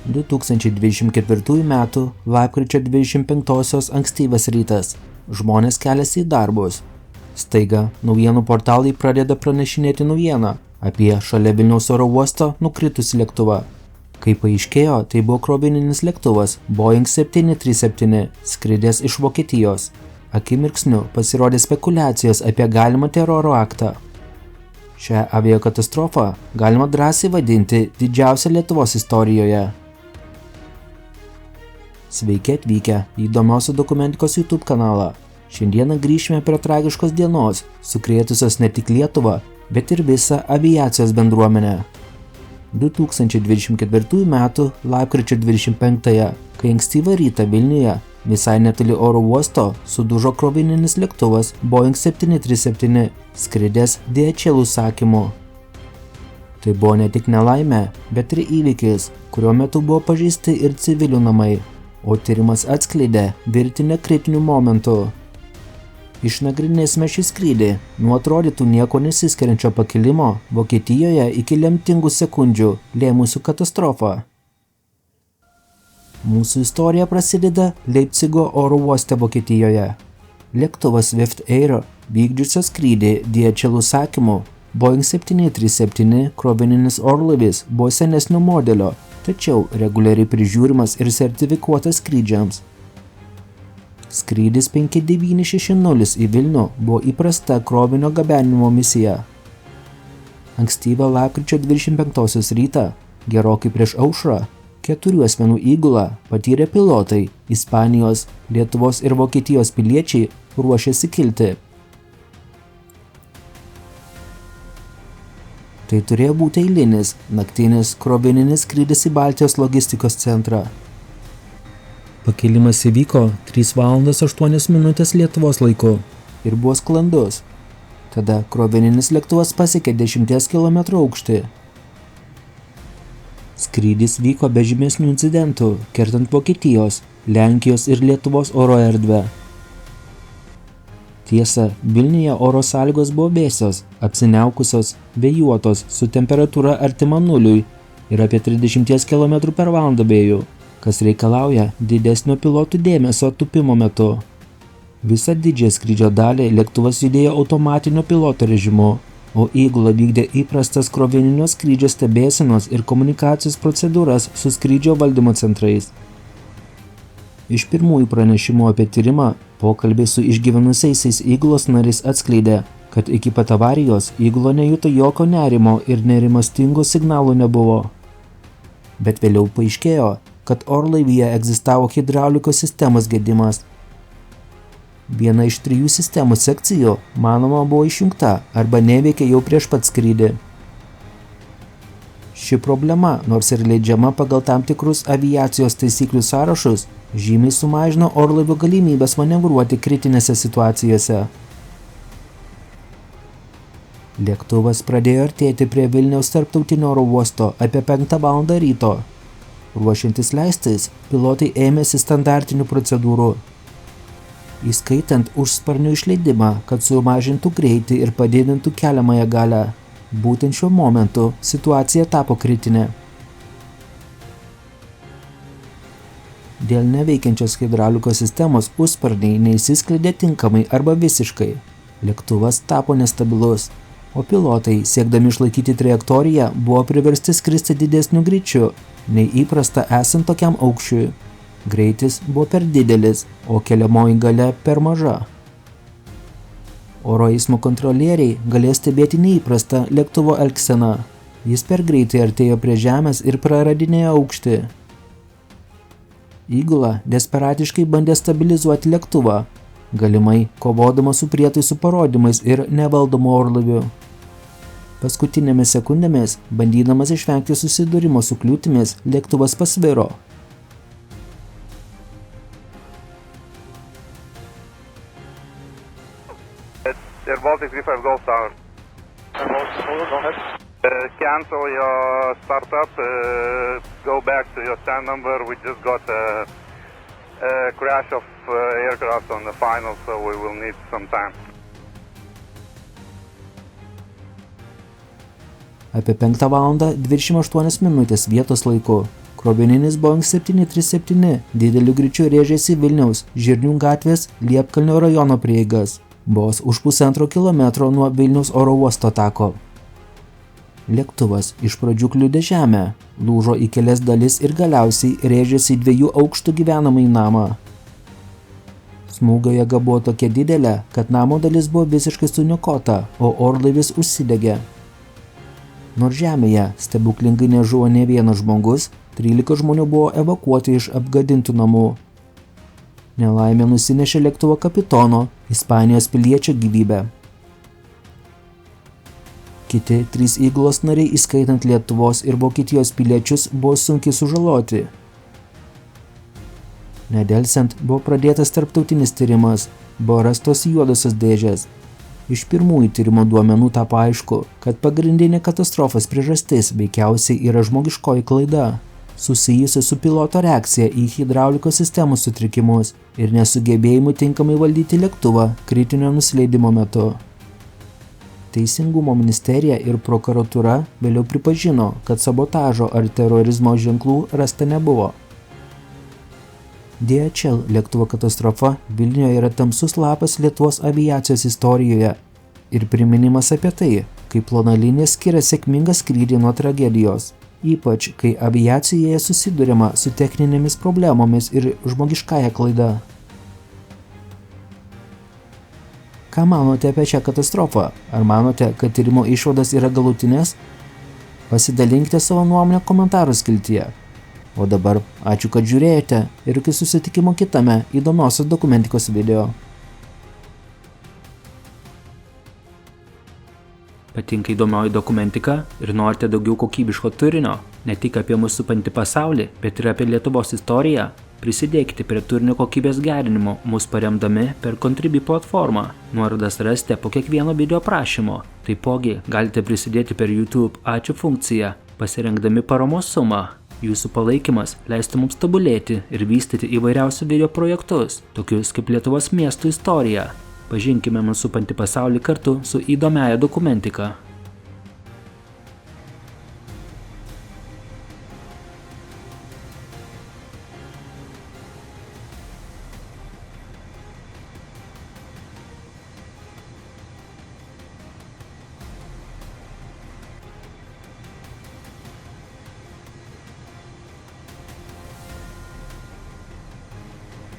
2024 m. lapkričio 25-osios ankstyvas rytas. Žmonės keliasi į darbus. Staiga naujienų portalai pradeda pranešinėti naujieną apie šalia Vilniaus oro uosto nukritusį lėktuvą. Kaip paaiškėjo, tai buvo krovininis lėktuvas Boeing 737, skridęs iš Vokietijos. Akimirksniu pasirodė spekulacijos apie galimą teroro aktą. Šią aviakatastrofą galima drąsiai vadinti didžiausia Lietuvos istorijoje. Sveiki atvykę į įdomiausią dokumentikos YouTube kanalą. Šiandieną grįšime prie tragiškos dienos, sukrėtusios ne tik Lietuvą, bet ir visą aviacijos bendruomenę. 2024 m. lapkričio 25-ąją, kai ankstyvą rytą Vilniuje, visai netoli oro uosto, sudužo krovininis lėktuvas Boeing 737, skridęs DHL užsakymu. Tai buvo ne tik nelaimė, bet ir įvykis, kurio metu buvo pažeisti ir civilių namai, o tyrimas atskleidė virtinę kritinių momentų. Išnagrinėsime šį skrydį nuo atrodytų nieko nesiskiriančio pakilimo Vokietijoje iki lemtingų sekundžių lėmusių katastrofą. Mūsų istorija prasideda Leipcigo oro uoste Vokietijoje. Lėktuvas Swift Air vykdžiusio skrydį DHL užsakymu Boeing 737 krovininis orlaivis buvo senesnio modelio, tačiau reguliariai prižiūrimas ir sertifikuotas skrydžiams. Skrydis 5960 į Vilnių buvo įprasta krovinio gabenimo misija. Ankstyvą lapkričio 25-osios rytą, gerokai prieš aušrą, 4 asmenų įgulą patyrę pilotai, Ispanijos, Lietuvos ir Vokietijos piliečiai ruošėsi kilti. Tai turėjo būti eilinis, naktinis, krovininis skrydis į Baltijos logistikos centrą. Pakilimas įvyko 3 valandas 8 minutės Lietuvos laiku ir buvo sklandus. Tada krovininis lėktuvas pasiekė 10 km aukštį. Skrydis vyko be žymesnių incidentų, kertant Vokietijos, Lenkijos ir Lietuvos oro erdvę. Tiesa, Vilniuje oro sąlygos buvo vėsios, apsiniaukusios, vėjuotos, su temperatūra artima nuliui ir apie 30 km per valandą vėjų, kas reikalauja didesnio pilotų dėmesio tūpimo metu. Visą didžiąją skrydžio dalį lėktuvas judėjo automatinio piloto režimu, o įgula vykdė įprastas krovininio skrydžio stebėsenos ir komunikacijos procedūras su skrydžio valdymo centrais. Iš pirmųjų pranešimų apie tyrimą, pokalbiai su išgyvenusiaisiais įgulos nariais atskleidė, kad iki pat avarijos įgula nejuto jokio nerimo ir nerimastingų signalų nebuvo. Bet vėliau paaiškėjo, kad orlaivyje egzistavo hidraulikos sistemos gedimas. Viena iš 3 sistemų sekcijų, manoma, buvo išjungta arba neveikė jau prieš pat skrydį. Ši problema, nors ir leidžiama pagal tam tikrus aviacijos taisyklių sąrašus, žymiai sumažino orlaivio galimybės manevruoti kritinėse situacijose. Lėktuvas pradėjo artėti prie Vilniaus tarptautinio oro uosto apie 5 val. Ryto. Ruošiantis leistis, pilotai ėmėsi standartinių procedūrų, įskaitant užsparnių išleidimą, kad sumažintų greitį ir padidintų keliamąją galią. Būtent šiuo momentu situacija tapo kritinė. Dėl neveikiančios hidraulikos sistemos užsparniai neįsiskleidė tinkamai arba visiškai. Lėktuvas tapo nestabilus, o pilotai, siekdami išlaikyti trajektoriją, buvo priversti skristi didesniu greičiu, nei įprasta esant tokiam aukščiui. Greitis buvo per didelis, o keliamoji galia per maža. Oro eismo kontrolieriai galėjo stebėti neįprastą lėktuvo elgseną. Jis per greitai artėjo prie žemės ir praradinėjo aukštį. Įgula desperatiškai bandė stabilizuoti lėktuvą, galimai kovodama su prietaisų parodymais ir nevaldomu orlaiviu. Paskutinėmis sekundėmis, bandydamas išvengti susidūrimo su kliūtimis, lėktuvas pasviro. Air Baltic 35 Golf Tower. Go ahead. Cancel your startup, go back to your stand number. We just got a crash of aircraft on the final, so we will need some time. Apie 5 val. 28 minutės vietos laiku Krovininis Boeing 737 dideliu greičiu rėžėsi Vilniaus Žirnių gatvės Liepkalnio rajono prieigas, vos už 1,5 kilometro nuo Vilniaus oro uosto tako. Lėktuvas iš pradžių kliudė žemę, lūžo į kelias dalis ir galiausiai rėžėsi į 2 aukštų gyvenamąjį namą. Smūgio jėga buvo tokia didelė, kad namo dalis buvo visiškai suniokota, o orlaivis užsidegė. Nors žemėje stebuklingai nežuvo nė vienas žmogus, 13 žmonių buvo evakuoti iš apgadintų namų. Nelaimė nusinešė lėktuvo kapitono, Ispanijos piliečio gyvybę. Kiti 3 įgulos nariai, įskaitant Lietuvos ir Vokietijos piliečius, buvo sunkiai sužaloti. Nedelsiant buvo pradėtas tarptautinis tyrimas, buvo rastos juodosios dėžės. Iš pirmųjų tyrimo duomenų tapo aišku, kad pagrindinė katastrofos priežastis veikiausiai yra žmogiškoji klaida, susijusi su piloto reakcija į hidraulikos sistemų sutrikimus ir nesugebėjimu tinkamai valdyti lėktuvą kritinio nusileidimo metu. Teisingumo ministerija ir prokuratūra vėliau pripažino, kad sabotažo ar terorizmo ženklų rasta nebuvo. DHL lėktuvo katastrofa Vilniuje yra tamsus lapas Lietuvos aviacijos istorijoje ir priminimas apie tai, kaip plona linija skiria sėkmingą skrydį nuo tragedijos, ypač kai aviacijoje susiduriama su techninėmis problemomis ir žmogiškąja klaida. Ką manote apie šią katastrofą? Ar manote, kad tyrimo išvados yra galutinės? Pasidalinkite savo nuomonę komentarų skiltyje. O dabar ačiū, kad žiūrėjote ir iki susitikimo kitame įdomiosios dokumentikos video. Patinka įdomioji dokumentika ir norite daugiau kokybiško turinio, ne tik apie mūsų supantį pasaulį, bet ir apie Lietuvos istoriją? Prisidėkite prie turinio kokybės gerinimo, mus paremdami per Contribui platformą. Nuorodas rasite po kiekvieno video aprašymo. Taipogi galite prisidėti per YouTube ačiū funkciją, pasirinkdami paramos sumą. Jūsų palaikymas leistų mums tobulėti ir vystyti įvairiausių video projektus, tokius kaip Lietuvos miestų istorija. Pažinkime mūsų supantį pasaulį kartu su įdomiaja dokumentika.